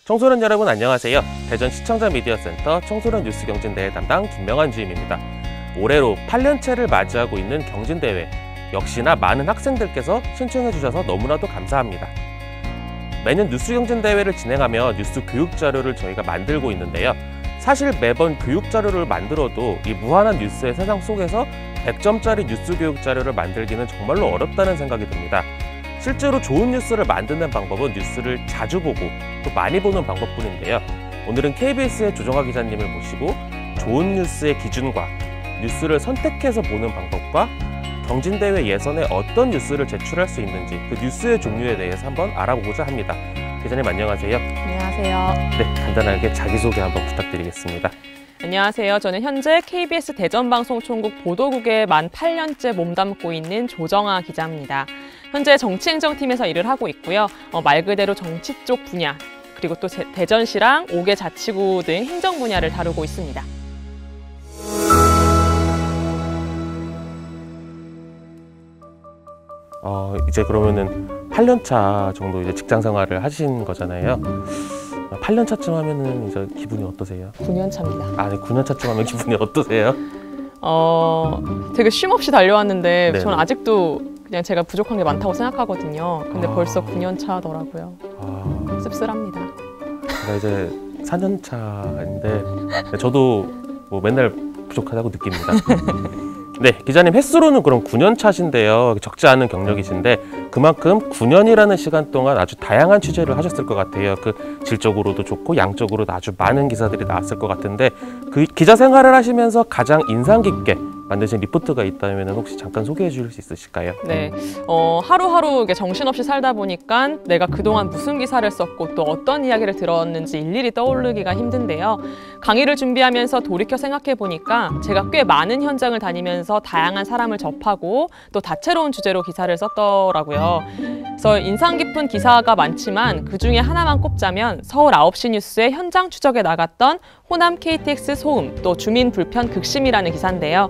청소년 여러분 안녕하세요. 대전 시청자 미디어센터 청소년 뉴스 경진대회 담당 김명환 주임입니다. 올해로 8년째를 맞이하고 있는 경진대회, 역시나 많은 학생들께서 신청해 주셔서 너무나도 감사합니다. 매년 뉴스 경진대회를 진행하며 뉴스 교육 자료를 저희가 만들고 있는데요. 사실 매번 교육 자료를 만들어도 이 무한한 뉴스의 세상 속에서 100점짜리 뉴스 교육 자료를 만들기는 정말로 어렵다는 생각이 듭니다. 실제로 좋은 뉴스를 만드는 방법은 뉴스를 자주 보고 또 많이 보는 방법뿐인데요. 오늘은 KBS의 조정아 기자님을 모시고 좋은 뉴스의 기준과 뉴스를 선택해서 보는 방법과 경진대회 예선에 어떤 뉴스를 제출할 수 있는지 그 뉴스의 종류에 대해서 한번 알아보고자 합니다. 기자님 안녕하세요. 안녕하세요. 네, 간단하게 자기소개 한번 부탁드리겠습니다. 안녕하세요. 저는 현재 KBS 대전방송총국 보도국에 만 8년째 몸담고 있는 조정아 기자입니다. 현재 정치행정팀에서 일을 하고 있고요. 말 그대로 정치 쪽 분야, 그리고 또 대전시랑 5개 자치구 등 행정 분야를 다루고 있습니다. 이제 그러면은 8년차 정도 이제 직장 생활을 하신 거잖아요. 8년 차쯤 하면은 이제 기분이 어떠세요? 9년 차입니다. 네, 9년 차쯤 하면 기분이 어떠세요? 되게 쉼없이 달려왔는데 네네. 저는 아직도 그냥 제가 부족한 게 많다고 생각하거든요. 근데 벌써 9년 차더라고요. 씁쓸합니다. 제가 이제 4년 차인데 저도 뭐 맨날 부족하다고 느낍니다. 네, 기자님 횟수로는 그럼 9년 차신데요. 적지 않은 경력이신데 그만큼 9년이라는 시간 동안 아주 다양한 취재를 하셨을 것 같아요. 그 질적으로도 좋고 양적으로도 아주 많은 기사들이 나왔을 것 같은데 그 기자 생활을 하시면서 가장 인상 깊게 만드신 리포트가 있다면 혹시 잠깐 소개해 주실 수 있으실까요? 네, 하루하루 이렇게 정신없이 살다 보니까 내가 그동안 무슨 기사를 썼고 또 어떤 이야기를 들었는지 일일이 떠오르기가 힘든데요. 강의를 준비하면서 돌이켜 생각해 보니까 제가 꽤 많은 현장을 다니면서 다양한 사람을 접하고 또 다채로운 주제로 기사를 썼더라고요. 그래서 인상 깊은 기사가 많지만 그중에 하나만 꼽자면 서울 9시 뉴스의 현장 추적에 나갔던 호남 KTX 소음 또 주민 불편 극심이라는 기사인데요.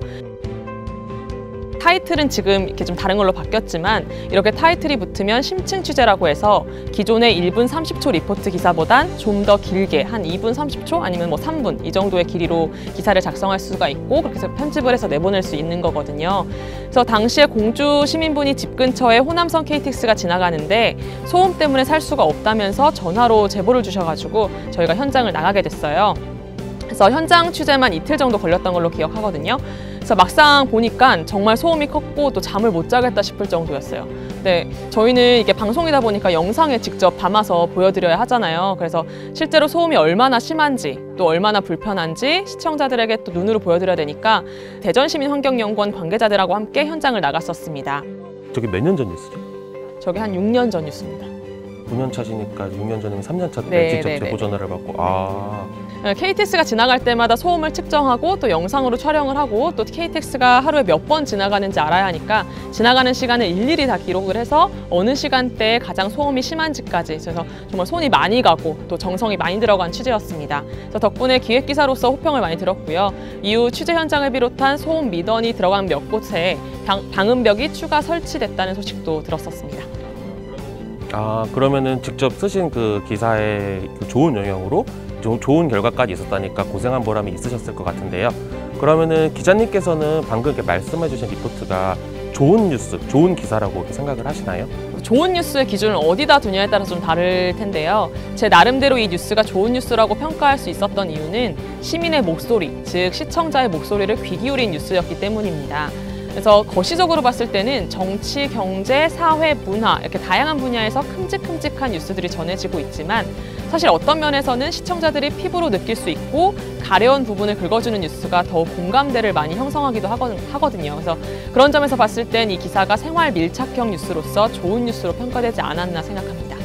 타이틀은 지금 이렇게 좀 다른 걸로 바뀌었지만 이렇게 타이틀이 붙으면 심층 취재라고 해서 기존의 1분 30초 리포트 기사보단 좀 더 길게 한 2분 30초 아니면 뭐 3분 이 정도의 길이로 기사를 작성할 수가 있고 그렇게 해서 편집을 해서 내보낼 수 있는 거거든요. 그래서 당시에 공주 시민분이 집 근처에 호남선 KTX가 지나가는데 소음 때문에 살 수가 없다면서 전화로 제보를 주셔가지고 저희가 현장을 나가게 됐어요. 그래서 현장 취재만 이틀 정도 걸렸던 걸로 기억하거든요. 그래서 막상 보니까 정말 소음이 컸고 또 잠을 못 자겠다 싶을 정도였어요. 근데 저희는 이게 방송이다 보니까 영상에 직접 담아서 보여드려야 하잖아요. 그래서 실제로 소음이 얼마나 심한지 또 얼마나 불편한지 시청자들에게 또 눈으로 보여드려야 되니까 대전시민환경연구원 관계자들하고 함께 현장을 나갔었습니다. 저게 몇 년 전 뉴스죠? 저게 한 6년 전 뉴스입니다. 9년 차시니까 6년 전이면 3년 차 때 네, 직접 네, 제보 전화를 받고 KTX가 지나갈 때마다 소음을 측정하고 또 영상으로 촬영을 하고 또 KTX가 하루에 몇 번 지나가는지 알아야 하니까 지나가는 시간을 일일이 다 기록을 해서 어느 시간대에 가장 소음이 심한지까지 그래서 정말 손이 많이 가고 또 정성이 많이 들어간 취재였습니다. 그래서 덕분에 기획기사로서 호평을 많이 들었고요. 이후 취재 현장을 비롯한 소음 미던이 들어간 몇 곳에 방음벽이 추가 설치됐다는 소식도 들었었습니다. 그러면은 직접 쓰신 그 기사의 그 좋은 영향으로 좋은 결과까지 있었다니까 고생한 보람이 있으셨을 것 같은데요. 그러면은 기자님께서는 방금 이렇게 말씀해 주신 리포트가 좋은 뉴스, 좋은 기사라고 생각을 하시나요? 좋은 뉴스의 기준을 어디다 두냐에 따라 좀 다를 텐데요. 제 나름대로 이 뉴스가 좋은 뉴스라고 평가할 수 있었던 이유는 시민의 목소리, 즉 시청자의 목소리를 귀 기울인 뉴스였기 때문입니다. 그래서 거시적으로 봤을 때는 정치, 경제, 사회, 문화 이렇게 다양한 분야에서 큼직큼직한 뉴스들이 전해지고 있지만 사실 어떤 면에서는 시청자들이 피부로 느낄 수 있고 가려운 부분을 긁어주는 뉴스가 더욱 공감대를 많이 형성하기도 하거든요. 그래서 그런 점에서 봤을 땐 이 기사가 생활 밀착형 뉴스로서 좋은 뉴스로 평가되지 않았나 생각합니다.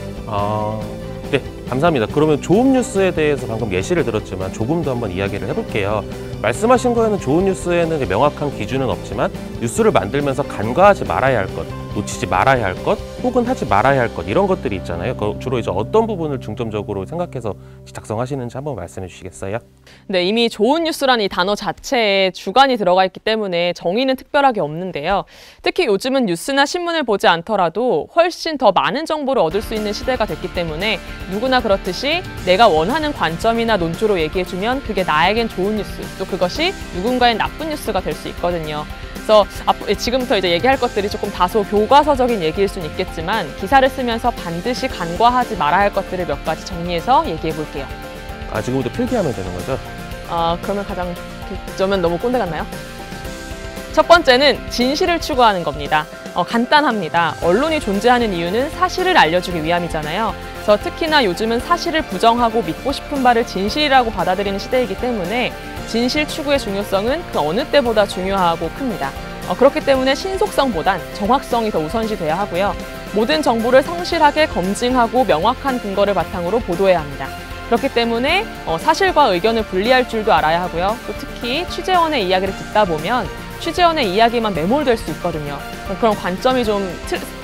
네, 감사합니다. 그러면 좋은 뉴스에 대해서 방금 예시를 들었지만 조금 더 한번 이야기를 해볼게요. 말씀하신 거에는 좋은 뉴스에는 명확한 기준은 없지만 뉴스를 만들면서 간과하지 말아야 할 것, 놓치지 말아야 할 것, 혹은 하지 말아야 할 것 이런 것들이 있잖아요. 주로 이제 어떤 부분을 중점적으로 생각해서 작성하시는지 한번 말씀해 주시겠어요? 네, 이미 좋은 뉴스라는 이 단어 자체에 주관이 들어가 있기 때문에 정의는 특별하게 없는데요. 특히 요즘은 뉴스나 신문을 보지 않더라도 훨씬 더 많은 정보를 얻을 수 있는 시대가 됐기 때문에 누구나 그렇듯이 내가 원하는 관점이나 논조로 얘기해주면 그게 나에겐 좋은 뉴스, 또 그것이 누군가의 나쁜 뉴스가 될 수 있거든요. 그래서 지금부터 이제 얘기할 것들이 조금 다소 교과서적인 얘기일 수는 있겠지만 기사를 쓰면서 반드시 간과하지 말아야 할 것들을 몇 가지 정리해서 얘기해 볼게요. 지금부터 필기하면 되는 거죠? 그러면 가장 그러면 너무 꼰대 같나요? 첫 번째는 진실을 추구하는 겁니다. 간단합니다. 언론이 존재하는 이유는 사실을 알려주기 위함이잖아요. 그래서 특히나 요즘은 사실을 부정하고 믿고 싶은 바를 진실이라고 받아들이는 시대이기 때문에 진실 추구의 중요성은 그 어느 때보다 중요하고 큽니다. 그렇기 때문에 신속성보단 정확성이 더 우선시돼야 하고요. 모든 정보를 성실하게 검증하고 명확한 근거를 바탕으로 보도해야 합니다. 그렇기 때문에 사실과 의견을 분리할 줄도 알아야 하고요. 또 특히 취재원의 이야기를 듣다 보면 취재원의 이야기만 매몰될 수 있거든요. 그런 관점이 좀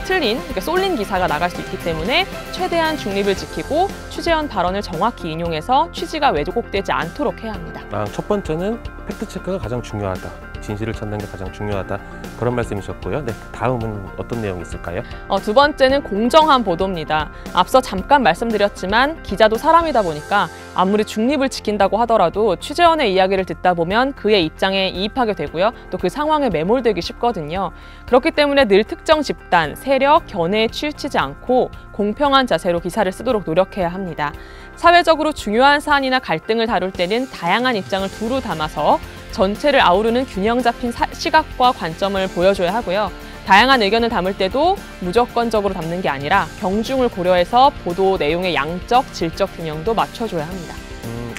틀린, 그러니까 쏠린 기사가 나갈 수 있기 때문에 최대한 중립을 지키고 취재원 발언을 정확히 인용해서 취지가 왜곡되지 않도록 해야 합니다. 첫 번째는 팩트체크가 가장 중요하다. 진실을 찾는 게 가장 중요하다. 그런 말씀이셨고요. 네, 다음은 어떤 내용이 있을까요? 두 번째는 공정한 보도입니다. 앞서 잠깐 말씀드렸지만 기자도 사람이다 보니까 아무리 중립을 지킨다고 하더라도 취재원의 이야기를 듣다 보면 그의 입장에 이입하게 되고요. 또 그 상황에 매몰되기 쉽거든요. 그렇기 때문에 늘 특정 집단, 세력, 견해에 치우치지 않고 공평한 자세로 기사를 쓰도록 노력해야 합니다. 사회적으로 중요한 사안이나 갈등을 다룰 때는 다양한 입장을 두루 담아서 전체를 아우르는 균형 잡힌 시각과 관점을 보여줘야 하고요. 다양한 의견을 담을 때도 무조건적으로 담는 게 아니라 경중을 고려해서 보도 내용의 양적, 질적 균형도 맞춰줘야 합니다.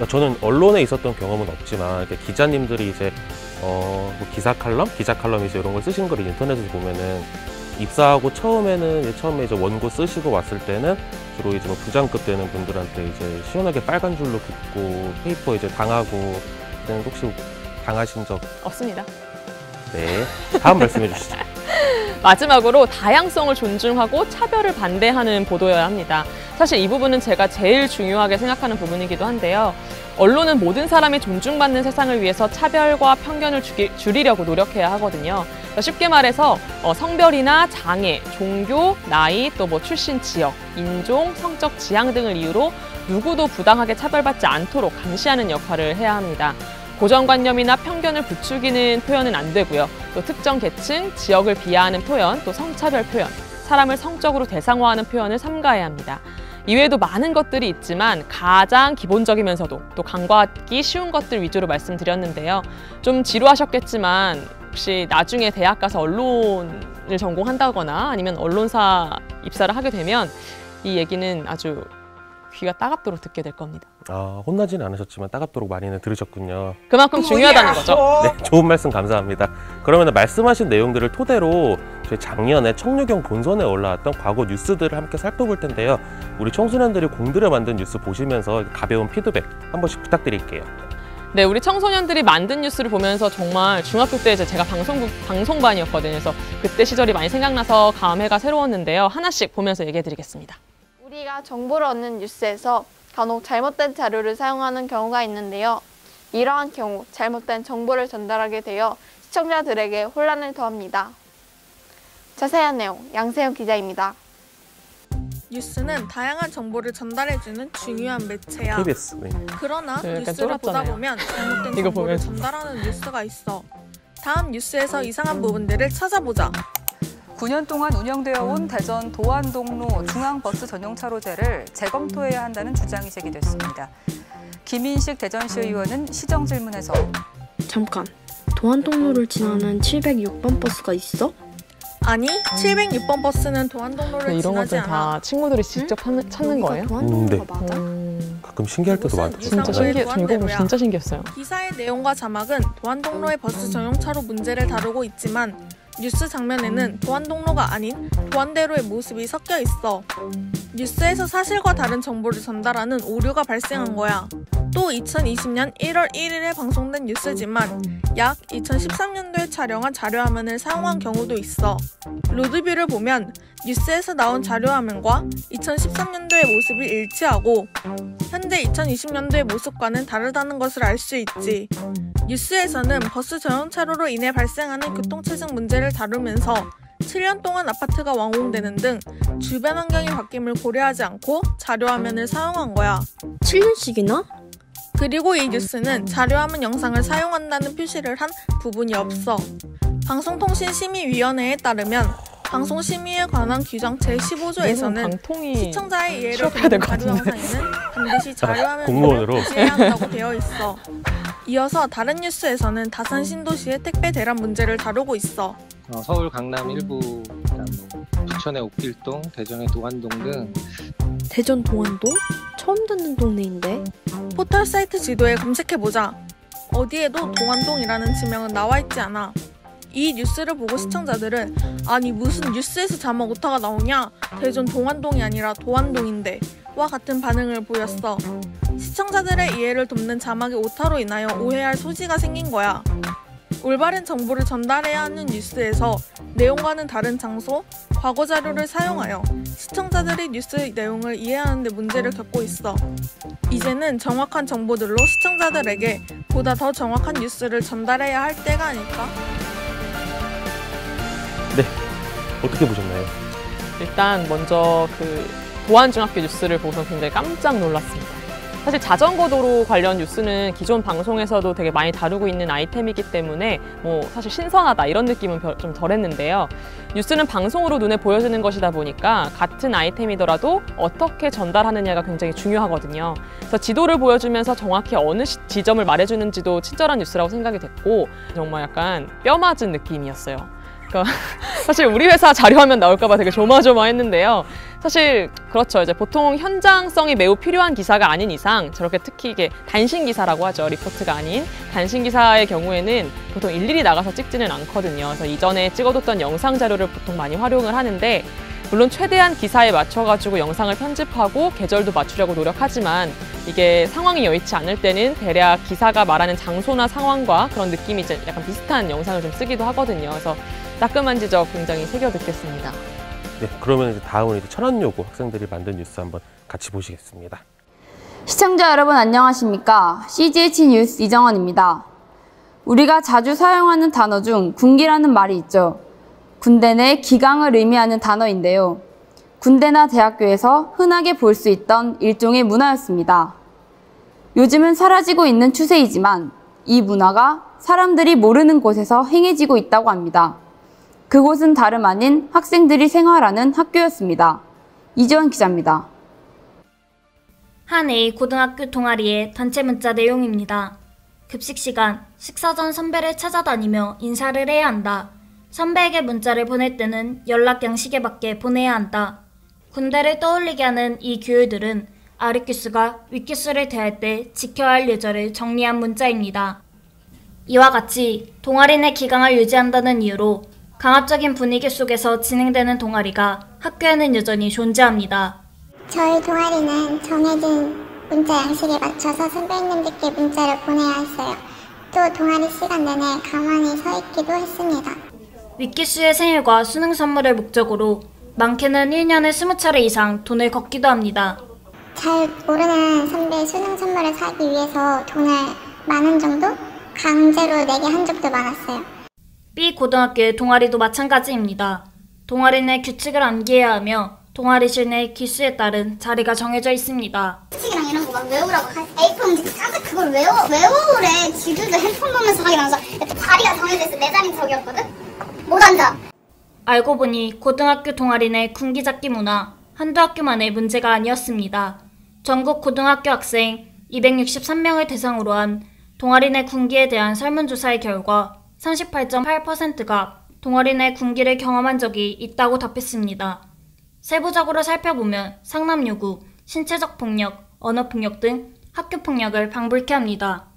저는 언론에 있었던 경험은 없지만 기자님들이 이제 기자 칼럼 이제 이런 걸 쓰신 걸 인터넷에서 보면은 입사하고 처음에 이제 원고 쓰시고 왔을 때는 주로 이제 부장급 되는 분들한테 이제 시원하게 빨간 줄로 긋고 페이퍼 이제 당하고 혹시 당하신 적 없습니다. 네, 다음 말씀해 주시죠. 마지막으로 다양성을 존중하고 차별을 반대하는 보도여야 합니다. 사실 이 부분은 제가 제일 중요하게 생각하는 부분이기도 한데요. 언론은 모든 사람이 존중받는 세상을 위해서 차별과 편견을 줄이려고 노력해야 하거든요. 쉽게 말해서 성별이나 장애, 종교, 나이, 또 출신 지역, 인종, 성적 지향 등을 이유로 누구도 부당하게 차별받지 않도록 감시하는 역할을 해야 합니다. 고정관념이나 편견을 부추기는 표현은 안 되고요. 또 특정 계층, 지역을 비하하는 표현, 또 성차별 표현, 사람을 성적으로 대상화하는 표현을 삼가해야 합니다. 이외에도 많은 것들이 있지만 가장 기본적이면서도 또 간과하기 쉬운 것들 위주로 말씀드렸는데요. 좀 지루하셨겠지만 혹시 나중에 대학 가서 언론을 전공한다거나 아니면 언론사 입사를 하게 되면 이 얘기는 아주 귀가 따갑도록 듣게 될 겁니다. 혼나지는 않으셨지만 따갑도록 많이는 들으셨군요. 그만큼 중요하다는 거죠. 네, 좋은 말씀 감사합니다. 그러면 말씀하신 내용들을 토대로 저희 작년에 청류경 본선에 올라왔던 과거 뉴스들을 함께 살펴볼 텐데요. 우리 청소년들이 공들여 만든 뉴스 보시면서 가벼운 피드백 한 번씩 부탁드릴게요. 네, 우리 청소년들이 만든 뉴스를 보면서 정말 중학교 때 제가 방송반이었거든요. 그래서 그때 시절이 많이 생각나서 감회가 새로웠는데요. 하나씩 보면서 얘기해드리겠습니다. 우리가 정보를 얻는 뉴스에서 간혹 잘못된 자료를 사용하는 경우가 있는데요. 이러한 경우 잘못된 정보를 전달하게 되어 시청자들에게 혼란을 더합니다. 자세한 내용 양세형 기자입니다. 뉴스는 다양한 정보를 전달해주는 중요한 매체야. KBS. 네. 그러나 뉴스를 쫄았잖아요. 보다 보면 잘못된 이거 정보를 보면서. 전달하는 뉴스가 있어. 다음 뉴스에서 이상한 부분들을 찾아보자. 9년 동안 운영되어 온 대전 도안동로 중앙버스 전용차로제를 재검토해야 한다는 주장이 제기됐습니다. 김인식 대전시 의원은 시정 질문에서 잠깐, 도안동로를 지나는 706번 버스가 있어? 아니, 706번 버스는 도안동로를 이런 지나지 것들 않아. 다 친구들이 직접 찾는 거예요? 도안동로가 네. 맞아? 가끔 신기할 때도 많죠. 진짜 이상한 신기해. 저 이거 도안대로야. 진짜 신기했어요. 기사의 내용과 자막은 도안동로의 버스 전용차로 문제를 다루고 있지만 뉴스 장면에는 도안동로가 아닌 도안대로의 모습이 섞여 있어. 뉴스에서 사실과 다른 정보를 전달하는 오류가 발생한 거야. 또 2020년 1월 1일에 방송된 뉴스지만 약 2013년도에 촬영한 자료화면을 사용한 경우도 있어. 로드뷰를 보면 뉴스에서 나온 자료화면과 2013년도의 모습이 일치하고 현재 2020년도의 모습과는 다르다는 것을 알 수 있지. 뉴스에서는 버스 전용차로로 인해 발생하는 교통체증 문제를 다루면서 7년 동안 아파트가 완공되는 등 주변 환경이 바뀜을 고려하지 않고 자료화면을 사용한 거야. 7년씩이나? 그리고 이 뉴스는 자료화면 영상을 사용한다는 표시를 한 부분이 없어. 방송통신심의위원회에 따르면 방송심의에 관한 규정 제15조에서는 방통이 시청자의 이해를 취업해야 될 돕는 것 자료 같은데. 영상에는 반드시 자료화면 공무원으로. 표시해야 한다고 되어 있어. 이어서 다른 뉴스에서는 다산 신도시의 택배 대란 문제를 다루고 있어. 서울 강남 일부, 그다음 뭐 부천의 옥길동, 대전의 도안동 등 대전 동안동? 처음 듣는 동네인데. 포털 사이트 지도에 검색해보자. 어디에도 동안동이라는 지명은 나와 있지 않아. 이 뉴스를 보고 시청자들은 아니 무슨 뉴스에서 자막 오타가 나오냐? 대전 동안동이 아니라 도안동인데 와 같은 반응을 보였어. 시청자들의 이해를 돕는 자막의 오타로 인하여 오해할 소지가 생긴 거야. 올바른 정보를 전달해야 하는 뉴스에서 내용과는 다른 장소, 과거 자료를 사용하여 시청자들이 뉴스 내용을 이해하는 데 문제를 겪고 있어. 이제는 정확한 정보들로 시청자들에게 보다 더 정확한 뉴스를 전달해야 할 때가 아닐까? 네, 어떻게 보셨나요? 일단 먼저 그 도안중학교 뉴스를 보고서 굉장히 깜짝 놀랐습니다. 사실 자전거 도로 관련 뉴스는 기존 방송에서도 되게 많이 다루고 있는 아이템이기 때문에 뭐 사실 신선하다 이런 느낌은 좀 덜했는데요. 뉴스는 방송으로 눈에 보여지는 것이다 보니까 같은 아이템이더라도 어떻게 전달하느냐가 굉장히 중요하거든요. 그래서 지도를 보여주면서 정확히 어느 지점을 말해주는지도 친절한 뉴스라고 생각이 됐고 정말 약간 뼈 맞은 느낌이었어요. 그러니까 사실 우리 회사 자료화면 나올까봐 되게 조마조마했는데요. 사실 그렇죠. 이제 보통 현장성이 매우 필요한 기사가 아닌 이상 저렇게 특히 이게 단신 기사라고 하죠. 리포트가 아닌 단신 기사의 경우에는 보통 일일이 나가서 찍지는 않거든요. 그래서 이전에 찍어뒀던 영상 자료를 보통 많이 활용을 하는데 물론 최대한 기사에 맞춰가지고 영상을 편집하고 계절도 맞추려고 노력하지만 이게 상황이 여의치 않을 때는 대략 기사가 말하는 장소나 상황과 그런 느낌이 이제 약간 비슷한 영상을 좀 쓰기도 하거든요. 그래서 따끔한 지적 굉장히 새겨 듣겠습니다. 네, 그러면 이제 다음은 이제 천안여고 학생들이 만든 뉴스 한번 같이 보시겠습니다. 시청자 여러분 안녕하십니까? CGH 뉴스 이정원입니다. 우리가 자주 사용하는 단어 중 군기라는 말이 있죠. 군대 내 기강을 의미하는 단어인데요. 군대나 대학교에서 흔하게 볼 수 있던 일종의 문화였습니다. 요즘은 사라지고 있는 추세이지만 이 문화가 사람들이 모르는 곳에서 행해지고 있다고 합니다. 그곳은 다름 아닌 학생들이 생활하는 학교였습니다. 이지원 기자입니다. 한 A 고등학교 동아리의 단체 문자 내용입니다. 급식 시간, 식사 전 선배를 찾아다니며 인사를 해야 한다. 선배에게 문자를 보낼 때는 연락 양식에 맞게 보내야 한다. 군대를 떠올리게 하는 이 규율들은 아르큐스가 위큐스를 대할 때 지켜야 할 예절을 정리한 문자입니다. 이와 같이 동아리 내 기강을 유지한다는 이유로 강압적인 분위기 속에서 진행되는 동아리가 학교에는 여전히 존재합니다. 저희 동아리는 정해진 문자 양식에 맞춰서 선배님들께 문자를 보내야 했어요. 또 동아리 시간 내내 가만히 서 있기도 했습니다. 위키수의 생일과 수능 선물을 목적으로 많게는 1년에 20차례 이상 돈을 걷기도 합니다. 잘 모르는 선배 수능 선물을 사기 위해서 돈을 10,000원 정도 강제로 내게 한 적도 많았어요. B 고등학교의 동아리도 마찬가지입니다. 동아리 내 규칙을 암기해야 하며 동아리실 내 기수에 따른 자리가 정해져 있습니다. 규칙이랑 이런 거 막 외우라고 A4 문제 까서 그걸 외워오래. 지들도 핸드폰 보면서 하긴 하면서 자리가 정해져 있어. 내 자리는 저기였거든? 못 앉아. 알고 보니 고등학교 동아리 내 군기잡기 문화 한두 학교만의 문제가 아니었습니다. 전국 고등학교 학생 263명을 대상으로 한 동아리 내 군기에 대한 설문조사의 결과 38.8%가 동아리 내 군기를 경험한 적이 있다고 답했습니다. 세부적으로 살펴보면 상남요구, 신체적 폭력, 언어폭력 등 학교폭력을 방불케 합니다.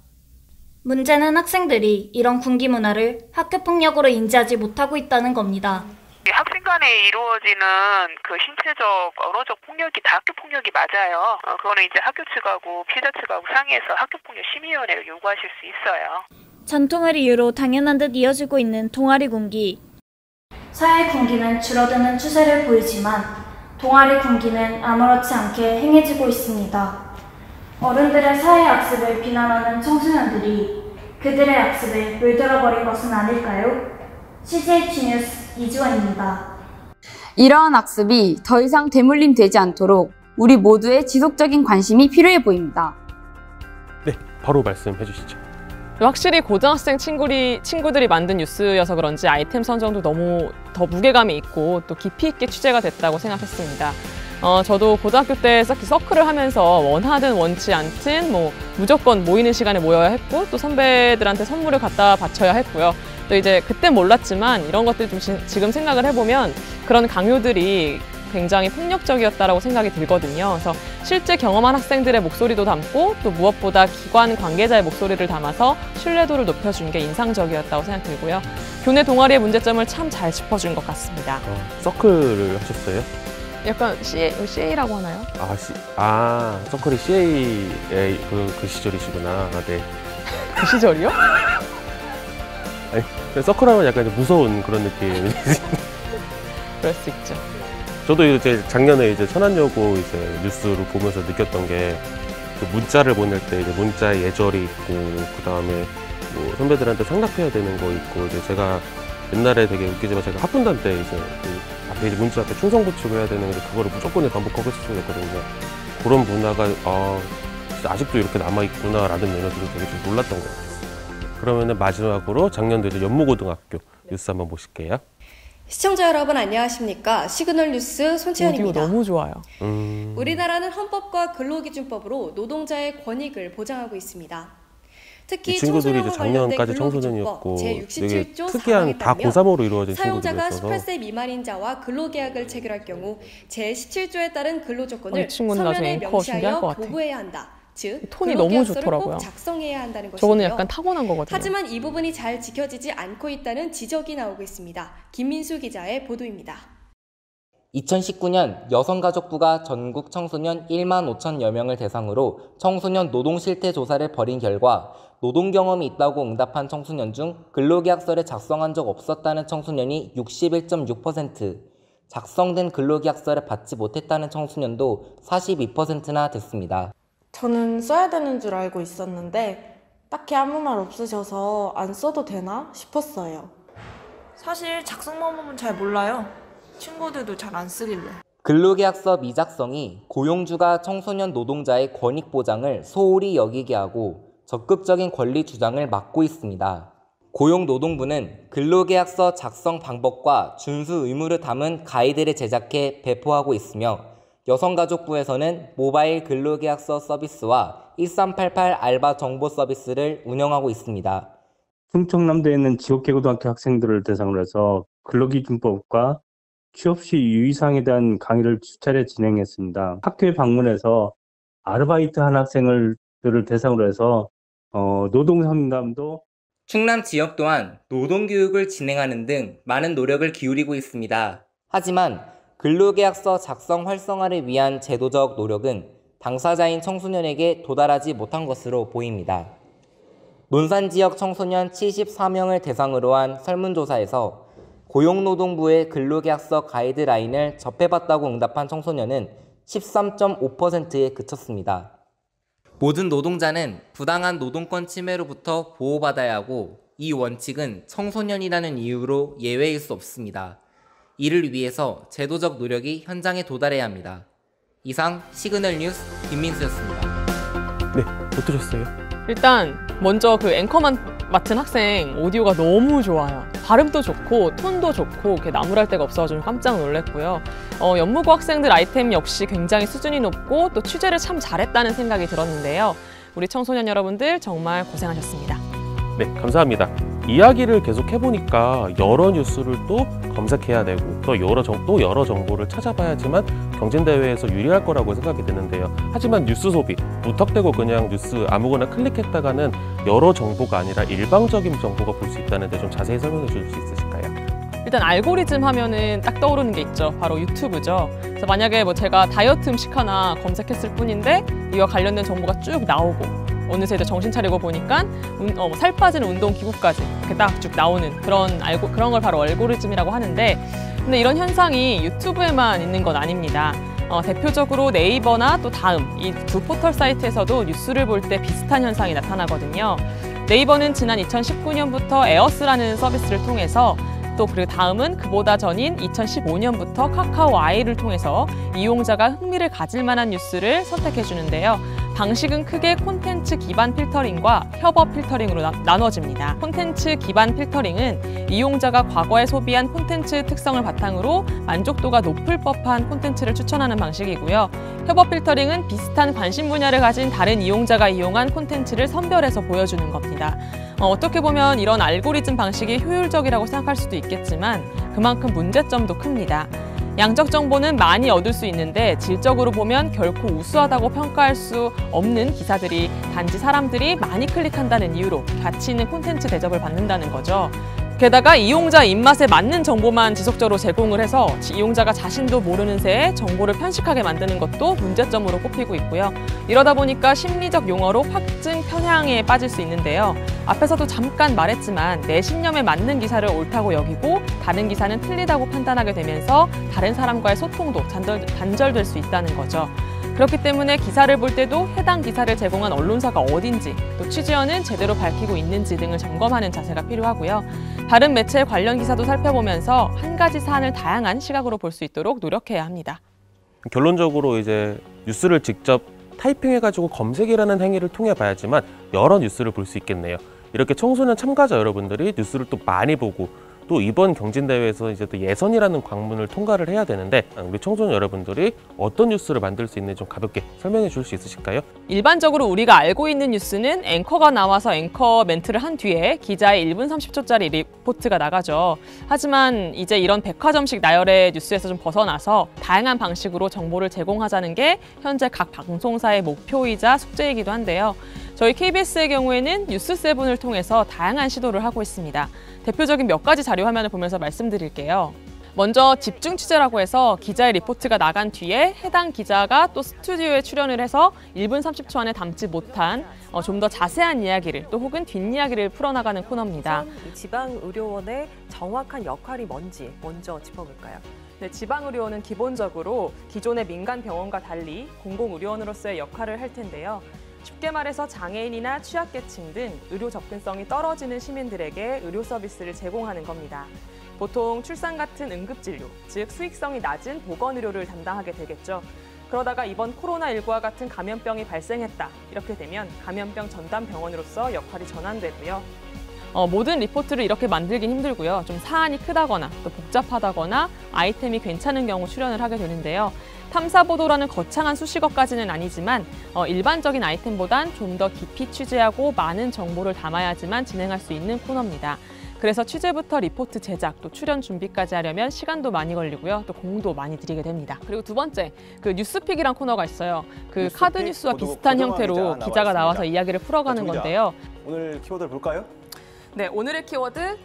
문제는 학생들이 이런 군기 문화를 학교폭력으로 인지하지 못하고 있다는 겁니다. 학생 간에 이루어지는 그 신체적, 언어적 폭력이 다 학교폭력이 맞아요. 그거는 이제 학교 측하고 피해자 측하고 상의해서 학교폭력 심의위원회를 요구하실 수 있어요. 전통을 이유로 당연한 듯 이어지고 있는 동아리 군기. 사회 군기는 줄어드는 추세를 보이지만 동아리 군기는 아무렇지 않게 행해지고 있습니다. 어른들의 사회 학습을 비난하는 청소년들이 그들의 학습에 물들어버린 것은 아닐까요? CGH 뉴스 이주원입니다. 이러한 학습이 더 이상 대물림되지 않도록 우리 모두의 지속적인 관심이 필요해 보입니다. 네, 바로 말씀해 주시죠. 확실히 고등학생 친구들이 만든 뉴스여서 그런지 아이템 선정도 너무 더 무게감이 있고 또 깊이 있게 취재가 됐다고 생각했습니다. 저도 고등학교 때 서클을 하면서 원하든 원치 않든 무조건 모이는 시간에 모여야 했고 또 선배들한테 선물을 갖다 바쳐야 했고요. 또 이제 그땐 몰랐지만 이런 것들 좀 지금 생각을 해보면 그런 강요들이 굉장히 폭력적이었다라고 생각이 들거든요. 그래서 실제 경험한 학생들의 목소리도 담고 또 무엇보다 기관 관계자의 목소리를 담아서 신뢰도를 높여준 게 인상적이었다고 생각 들고요. 교내 동아리의 문제점을 참 잘 짚어준 것 같습니다. 서클을 하셨어요? 약간 CA라고 하나요? 서클이 CA의 그 시절이시구나. 네. 그 시절이요? 아니, 서클하면 약간 무서운 그런 느낌. 그럴 수 있죠. 저도 이제 작년에 이제 천안여고 이제 뉴스를 보면서 느꼈던 게 그 문자를 보낼 때 이제 문자에 예절이 있고 그 다음에 뭐 선배들한테 상답해야 되는 거 있고 이제 제가 옛날에 되게 웃기지만 제가 학군단 때 이제 그 앞에 이제 문자 앞에 충성 보충을 해야 되는 데 그거를 무조건 반복하고 했었거든요. 그런 문화가 진짜 아직도 이렇게 남아 있구나라는 면에서도 되게 좀 놀랐던 것 같아요. 그러면은 마지막으로 작년도 이제 연무고등학교 뉴스 한번 보실게요. 시청자 여러분 안녕하십니까? 시그널 뉴스 손채연입니다. 오디오 너무 좋아요. 우리나라는 헌법과 근로기준법으로 노동자의 권익을 보장하고 있습니다. 특히 이 친구들이 이제 작년까지 청소년이었고 되게 특이한 다 고3으로 이루어진 사용자가 친구들이어서 18세 미만인 자와 근로계약을 체결할 경우 제17조에 따른 근로조건을 친구는 서면에 명시하여 보고해야 한다. 즉, 톤이 너무 좋더라고요. 꼭 작성해야 한다는 것인데요. 저거는 약간 타고난 거거든요. 하지만 이 부분이 잘 지켜지지 않고 있다는 지적이 나오고 있습니다. 김민수 기자의 보도입니다. 2019년 여성가족부가 전국 청소년 1만 5천여 명을 대상으로 청소년 노동실태 조사를 벌인 결과 노동 경험이 있다고 응답한 청소년 중 근로계약서를 작성한 적 없었다는 청소년이 61.6%, 작성된 근로계약서를 받지 못했다는 청소년도 42%나 됐습니다. 저는 써야 되는 줄 알고 있었는데 딱히 아무 말 없으셔서 안 써도 되나 싶었어요. 사실 작성 방법은 잘 몰라요. 친구들도 잘 안 쓰길래. 근로계약서 미작성이 고용주가 청소년 노동자의 권익 보장을 소홀히 여기게 하고 적극적인 권리 주장을 막고 있습니다. 고용노동부는 근로계약서 작성 방법과 준수 의무를 담은 가이드를 제작해 배포하고 있으며 여성가족부에서는 모바일 근로계약서 서비스와 1388 알바 정보 서비스를 운영하고 있습니다. 충청남도에 있는 지역계고등학교 학생들을 대상으로 해서 근로기준법과 취업 시 유의사항에 대한 강의를 수차례 진행했습니다. 학교에 방문해서 아르바이트한 학생들을 대상으로 해서 노동상담도 충남 지역 또한 노동교육을 진행하는 등 많은 노력을 기울이고 있습니다. 하지만 근로계약서 작성 활성화를 위한 제도적 노력은 당사자인 청소년에게 도달하지 못한 것으로 보입니다. 논산 지역 청소년 74명을 대상으로 한 설문조사에서 고용노동부의 근로계약서 가이드라인을 접해봤다고 응답한 청소년은 13.5%에 그쳤습니다. 모든 노동자는 부당한 노동권 침해로부터 보호받아야 하고 이 원칙은 청소년이라는 이유로 예외일 수 없습니다. 이를 위해서 제도적 노력이 현장에 도달해야 합니다. 이상 시그널 뉴스 김민수였습니다. 네, 어떠셨어요? 일단 먼저 그 앵커만 맡은 학생 오디오가 너무 좋아요. 발음도 좋고 톤도 좋고 이렇게 나무랄 데가 없어가지고 깜짝 놀랐고요. 연무고 학생들 아이템 역시 굉장히 수준이 높고 또 취재를 참 잘했다는 생각이 들었는데요. 우리 청소년 여러분들 정말 고생하셨습니다. 네, 감사합니다. 이야기를 계속 해보니까 여러 뉴스를 또 검색해야 되고 또 여러 정보를 찾아봐야지만 경진대회에서 유리할 거라고 생각이 드는데요. 하지만 뉴스 소비, 무턱대고 그냥 뉴스 아무거나 클릭했다가는 여러 정보가 아니라 일방적인 정보가 볼 수 있다는데 좀 자세히 설명해 줄 수 있으실까요? 일단 알고리즘 하면은 딱 떠오르는 게 있죠. 바로 유튜브죠. 그래서 만약에 뭐 제가 다이어트 음식 하나 검색했을 뿐인데 이와 관련된 정보가 쭉 나오고 어느새 이제 정신 차리고 보니까 살 빠지는 운동 기구까지 이렇게 딱 쭉 나오는 그런 걸 바로 알고리즘이라고 하는데, 근데 이런 현상이 유튜브에만 있는 건 아닙니다. 대표적으로 네이버나 또 다음 이 두 포털 사이트에서도 뉴스를 볼 때 비슷한 현상이 나타나거든요. 네이버는 지난 2019년부터 에어스라는 서비스를 통해서 또 그리고 다음은 그보다 전인 2015년부터 카카오 아이를 통해서 이용자가 흥미를 가질 만한 뉴스를 선택해 주는데요. 방식은 크게 콘텐츠 기반 필터링과 협업 필터링으로 나눠집니다. 콘텐츠 기반 필터링은 이용자가 과거에 소비한 콘텐츠 특성을 바탕으로 만족도가 높을 법한 콘텐츠를 추천하는 방식이고요. 협업 필터링은 비슷한 관심 분야를 가진 다른 이용자가 이용한 콘텐츠를 선별해서 보여주는 겁니다. 어떻게 보면 이런 알고리즘 방식이 효율적이라고 생각할 수도 있겠지만 그만큼 문제점도 큽니다. 양적 정보는 많이 얻을 수 있는데 질적으로 보면 결코 우수하다고 평가할 수 없는 기사들이 단지 사람들이 많이 클릭한다는 이유로 가치 있는 콘텐츠 대접을 받는다는 거죠. 게다가 이용자 입맛에 맞는 정보만 지속적으로 제공을 해서 이용자가 자신도 모르는 새에 정보를 편식하게 만드는 것도 문제점으로 꼽히고 있고요. 이러다 보니까 심리적 용어로 확증 편향에 빠질 수 있는데요. 앞에서도 잠깐 말했지만 내 신념에 맞는 기사를 옳다고 여기고 다른 기사는 틀리다고 판단하게 되면서 다른 사람과의 소통도 단절될 수 있다는 거죠. 그렇기 때문에 기사를 볼 때도 해당 기사를 제공한 언론사가 어딘지, 또 취재원은 제대로 밝히고 있는지 등을 점검하는 자세가 필요하고요. 다른 매체의 관련 기사도 살펴보면서 한 가지 사안을 다양한 시각으로 볼 수 있도록 노력해야 합니다. 결론적으로 이제 뉴스를 직접 타이핑해가지고 검색이라는 행위를 통해 봐야지만 여러 뉴스를 볼 수 있겠네요. 이렇게 청소년 참가자 여러분들이 뉴스를 또 많이 보고 또 이번 경진대회에서 이제 또 예선이라는 관문을 통과를 해야 되는데 우리 청소년 여러분들이 어떤 뉴스를 만들 수 있는지 좀 가볍게 설명해 줄 수 있으실까요? 일반적으로 우리가 알고 있는 뉴스는 앵커가 나와서 앵커 멘트를 한 뒤에 기자의 1분 30초짜리 리포트가 나가죠. 하지만 이제 이런 백화점식 나열의 뉴스에서 좀 벗어나서 다양한 방식으로 정보를 제공하자는 게 현재 각 방송사의 목표이자 숙제이기도 한데요. 저희 KBS의 경우에는 뉴스7을 통해서 다양한 시도를 하고 있습니다. 대표적인 몇 가지 자료 화면을 보면서 말씀드릴게요. 먼저 집중 취재라고 해서 기자의 리포트가 나간 뒤에 해당 기자가 또 스튜디오에 출연을 해서 1분 30초 안에 담지 못한 좀 더 자세한 이야기를 또 혹은 뒷이야기를 풀어나가는 코너입니다. 지방의료원의 정확한 역할이 뭔지 먼저 짚어볼까요? 네, 지방의료원은 기본적으로 기존의 민간 병원과 달리 공공의료원으로서의 역할을 할 텐데요. 쉽게 말해서 장애인이나 취약계층 등 의료 접근성이 떨어지는 시민들에게 의료 서비스를 제공하는 겁니다. 보통 출산 같은 응급진료, 즉 수익성이 낮은 보건의료를 담당하게 되겠죠. 그러다가 이번 코로나19와 같은 감염병이 발생했다. 이렇게 되면 감염병 전담 병원으로서 역할이 전환되고요. 모든 리포트를 이렇게 만들긴 힘들고요. 좀 사안이 크다거나 또 복잡하다거나 아이템이 괜찮은 경우 출연을 하게 되는데요. 탐사보도라는 거창한 수식어까지는 아니지만 일반적인 아이템보단 좀 더 깊이 취재하고 많은 정보를 담아야지만 진행할 수 있는 코너입니다. 그래서 취재부터 리포트 제작, 또 출연 준비까지 하려면 시간도 많이 걸리고요. 또 공도 많이 들이게 됩니다. 그리고 두 번째, 그 뉴스픽이란 코너가 있어요. 그 카드 뉴스와 비슷한 형태로 기자가 나와서 이야기를 풀어가는 건데요. 오늘 키워드를 볼까요? 네, 오늘의 키워드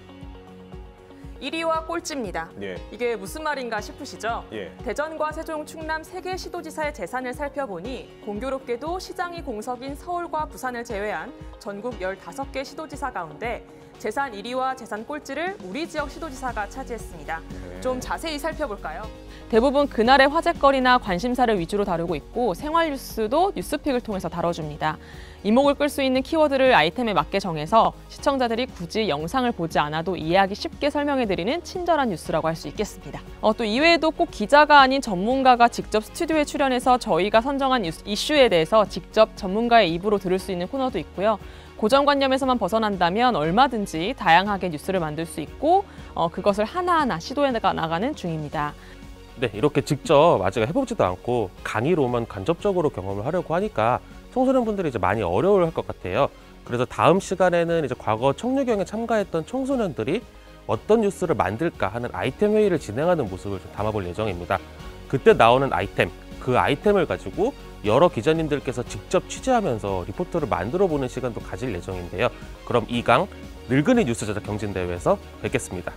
1위와 꼴찌입니다. 예. 이게 무슨 말인가 싶으시죠? 예. 대전과 세종, 충남 3개 시도지사의 재산을 살펴보니 공교롭게도 시장이 공석인 서울과 부산을 제외한 전국 15개 시도지사 가운데 재산 1위와 재산 꼴찌를 우리 지역 시도지사가 차지했습니다. 좀 자세히 살펴볼까요? 대부분 그날의 화제거리나 관심사를 위주로 다루고 있고 생활 뉴스도 뉴스픽을 통해서 다뤄줍니다. 이목을 끌 수 있는 키워드를 아이템에 맞게 정해서 시청자들이 굳이 영상을 보지 않아도 이해하기 쉽게 설명해드리는 친절한 뉴스라고 할 수 있겠습니다. 또 이외에도 꼭 기자가 아닌 전문가가 직접 스튜디오에 출연해서 저희가 선정한 이슈에 대해서 직접 전문가의 입으로 들을 수 있는 코너도 있고요. 고정관념에서만 벗어난다면 얼마든지 다양하게 뉴스를 만들 수 있고 그것을 하나하나 시도해 나가는 중입니다. 네, 이렇게 직접 아직 해보지도 않고 강의로만 간접적으로 경험을 하려고 하니까 청소년분들이 이제 많이 어려워할 것 같아요. 그래서 다음 시간에는 이제 과거 청류경에 참가했던 청소년들이 어떤 뉴스를 만들까 하는 아이템 회의를 진행하는 모습을 좀 담아볼 예정입니다. 그때 나오는 아이템, 그 아이템을 가지고 여러 기자님들께서 직접 취재하면서 리포트를 만들어보는 시간도 가질 예정인데요. 그럼 2강 늙은이 뉴스 제작 경진대회에서 뵙겠습니다.